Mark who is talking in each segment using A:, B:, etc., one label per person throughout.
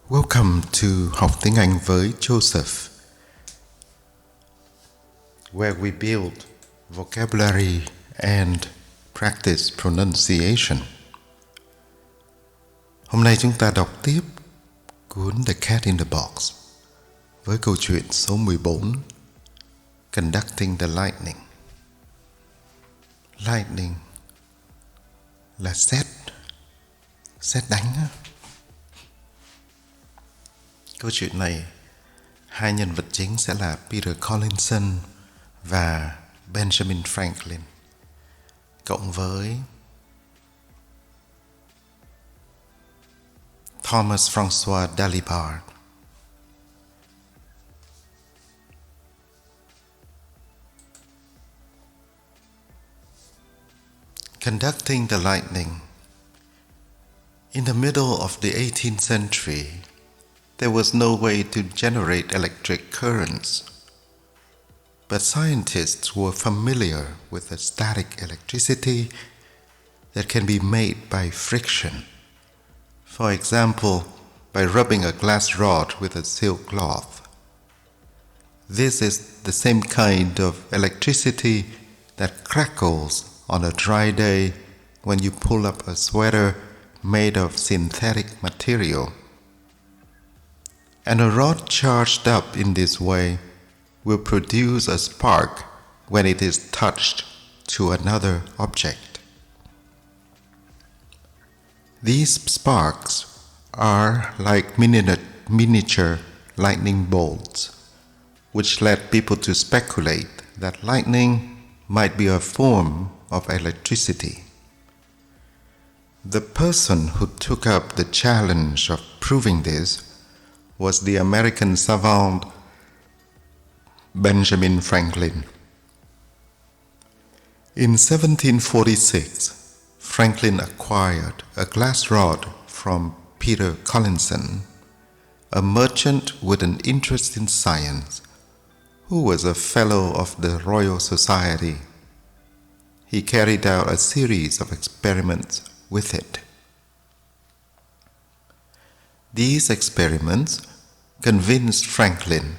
A: Welcome to Học tiếng Anh với Joseph, where we build vocabulary and practice pronunciation. Hôm nay chúng ta đọc tiếp cuốn The Cat in the Box với câu chuyện số 14, Conducting the Lightning. Lightning là sét đánh á. Câu chuyện này, hai nhân vật chính sẽ là Peter Collinson và Benjamin Franklin, cộng với Thomas François Dalibard. Conducting the lightning. In the middle of the 18th century, there was no way to generate electric currents, but scientists were familiar with the static electricity that can be made by friction. For example, by rubbing a glass rod with a silk cloth. This is the same kind of electricity that crackles on a dry day when you pull up a sweater made of synthetic material. And a rod charged up in this way will produce a spark when it is touched to another object. These sparks are like miniature lightning bolts, which led people to speculate that lightning might be a form of electricity. The person who took up the challenge of proving this was the American savant Benjamin Franklin. In 1746, Franklin acquired a glass rod from Peter Collinson, a merchant with an interest in science, who was a fellow of the Royal Society. He carried out a series of experiments with it. These experiments convinced Franklin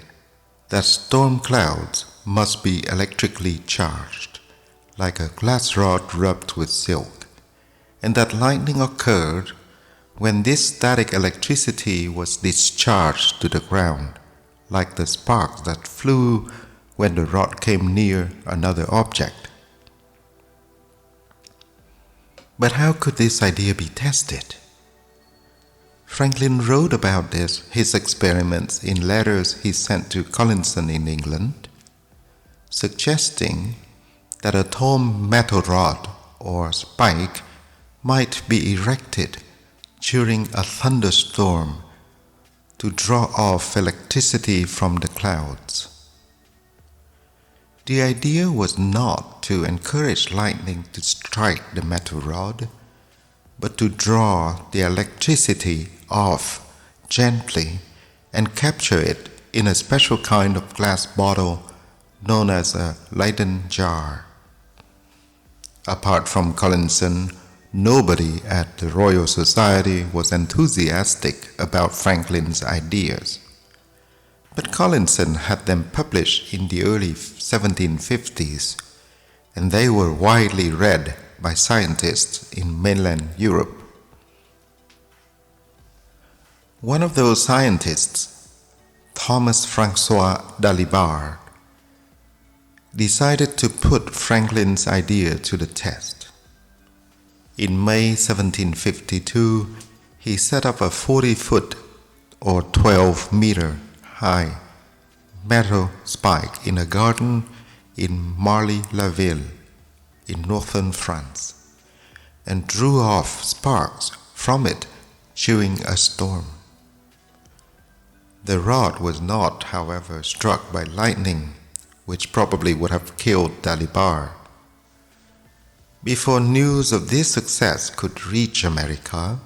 A: that storm clouds must be electrically charged, like a glass rod rubbed with silk, and that lightning occurred when this static electricity was discharged to the ground, like the sparks that flew when the rod came near another object. But how could this idea be tested? Franklin wrote about his experiments in letters he sent to Collinson in England, suggesting that a tall metal rod or spike might be erected during a thunderstorm to draw off electricity from the clouds. The idea was not to encourage lightning to strike the metal rod, but to draw the electricity off gently and capture it in a special kind of glass bottle known as a Leyden jar. Apart from Collinson, nobody at the Royal Society was enthusiastic about Franklin's ideas. But Collinson had them published in the early 1750s, and they were widely read by scientists in mainland Europe. One of those scientists, Thomas François Dalibard, decided to put Franklin's idea to the test. In May 1752, he set up a 40-foot or 12-meter high metal spike in a garden in Marly-la-Ville in northern France, and drew off sparks from it during a storm. The rod was not, however, struck by lightning, which probably would have killed Dalibard. Before news of this success could reach America,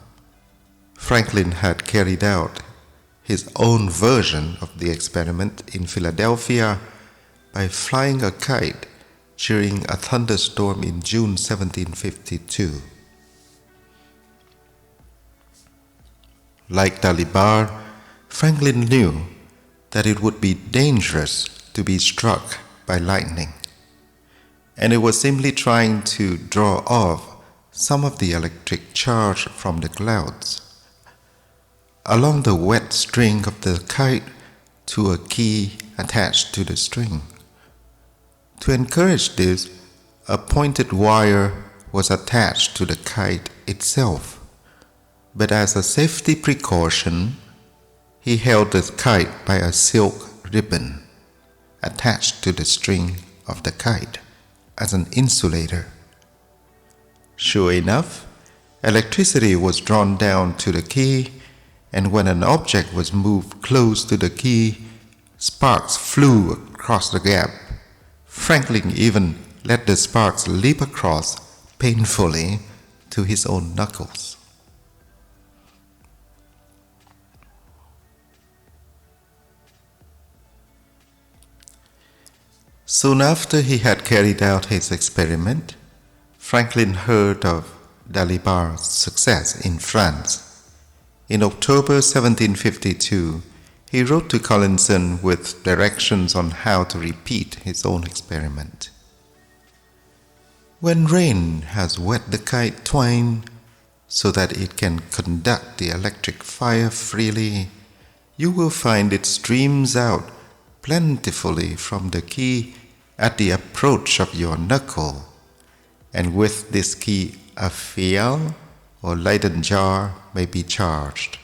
A: Franklin had carried out his own version of the experiment in Philadelphia by flying a kite during a thunderstorm in June 1752. Like Dalibard, Franklin knew that it would be dangerous to be struck by lightning, and it was simply trying to draw off some of the electric charge from the clouds along the wet string of the kite to a key attached to the string. To encourage this, a pointed wire was attached to the kite itself, but as a safety precaution, he held the kite by a silk ribbon attached to the string of the kite as an insulator. Sure enough, electricity was drawn down to the key, and when an object was moved close to the key, sparks flew across the gap. Franklin even let the sparks leap across painfully to his own knuckles. Soon after he had carried out his experiment, Franklin heard of Dalibar's success in France. In October 1752, he wrote to Collinson with directions on how to repeat his own experiment. When rain has wet the kite twine so that it can conduct the electric fire freely, you will find it streams out plentifully from the key at the approach of your knuckle, and with this key a phial or Leyden jar may be charged,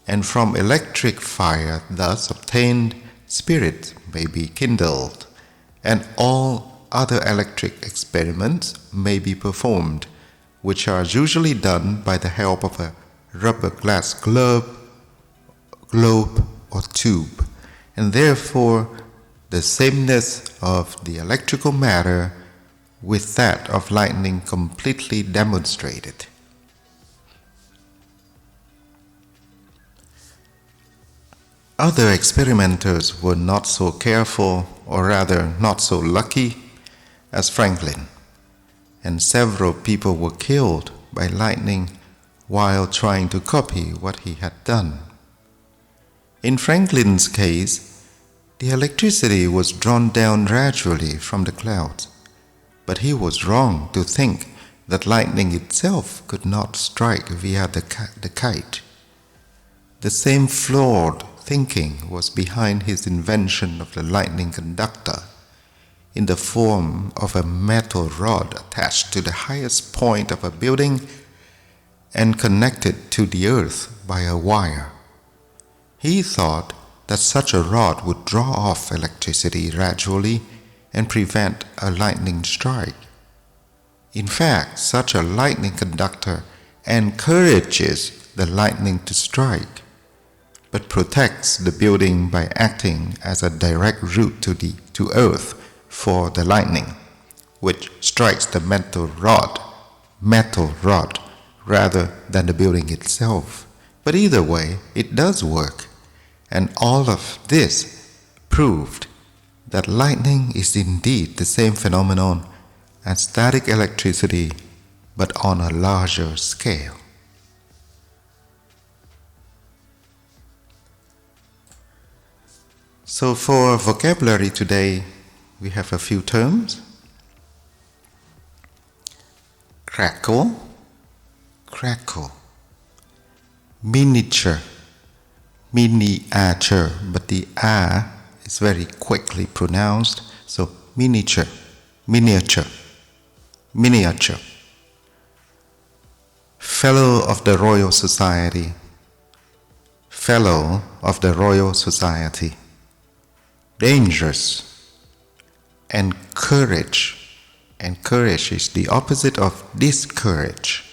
A: and from electric fire thus obtained spirit may be kindled, and all other electric experiments may be performed, which are usually done by the help of a rubber glass globe or tube, and therefore the sameness of the electrical matter with that of lightning completely demonstrated. Other experimenters were not so careful, or rather not so lucky, as Franklin, and several people were killed by lightning while trying to copy what he had done. In Franklin's case, the electricity was drawn down gradually from the clouds, but he was wrong to think that lightning itself could not strike via the kite. The same flawed thinking was behind his invention of the lightning conductor, in the form of a metal rod attached to the highest point of a building and connected to the earth by a wire. He thought that such a rod would draw off electricity gradually and prevent a lightning strike. In fact, such a lightning conductor encourages the lightning to strike, but protects the building by acting as a direct route to earth for the lightning, which strikes the metal rod rather than the building itself. But either way, it does work, and all of this proved that lightning is indeed the same phenomenon as static electricity, but on a larger scale. So for vocabulary today, we have a few terms. Crackle, miniature, but the A is very quickly pronounced, so miniature. Fellow of the Royal Society, dangerous. Encourage is the opposite of discourage.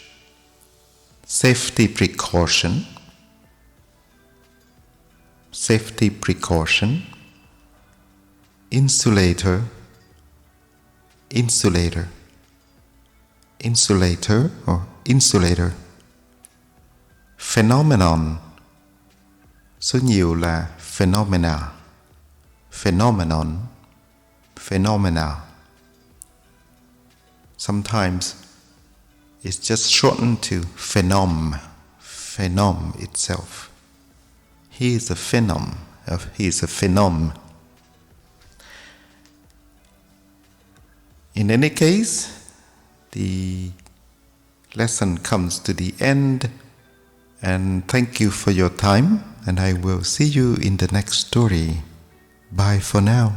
A: Safety precaution, insulator or insulator. Phenomenon, số nhiều là phenomena. Sometimes it's just shortened to phenom itself. He is a phenom. He is a phenom. In any case, the lesson comes to the end, and thank you for your time, and I will see you in the next story. Bye for now.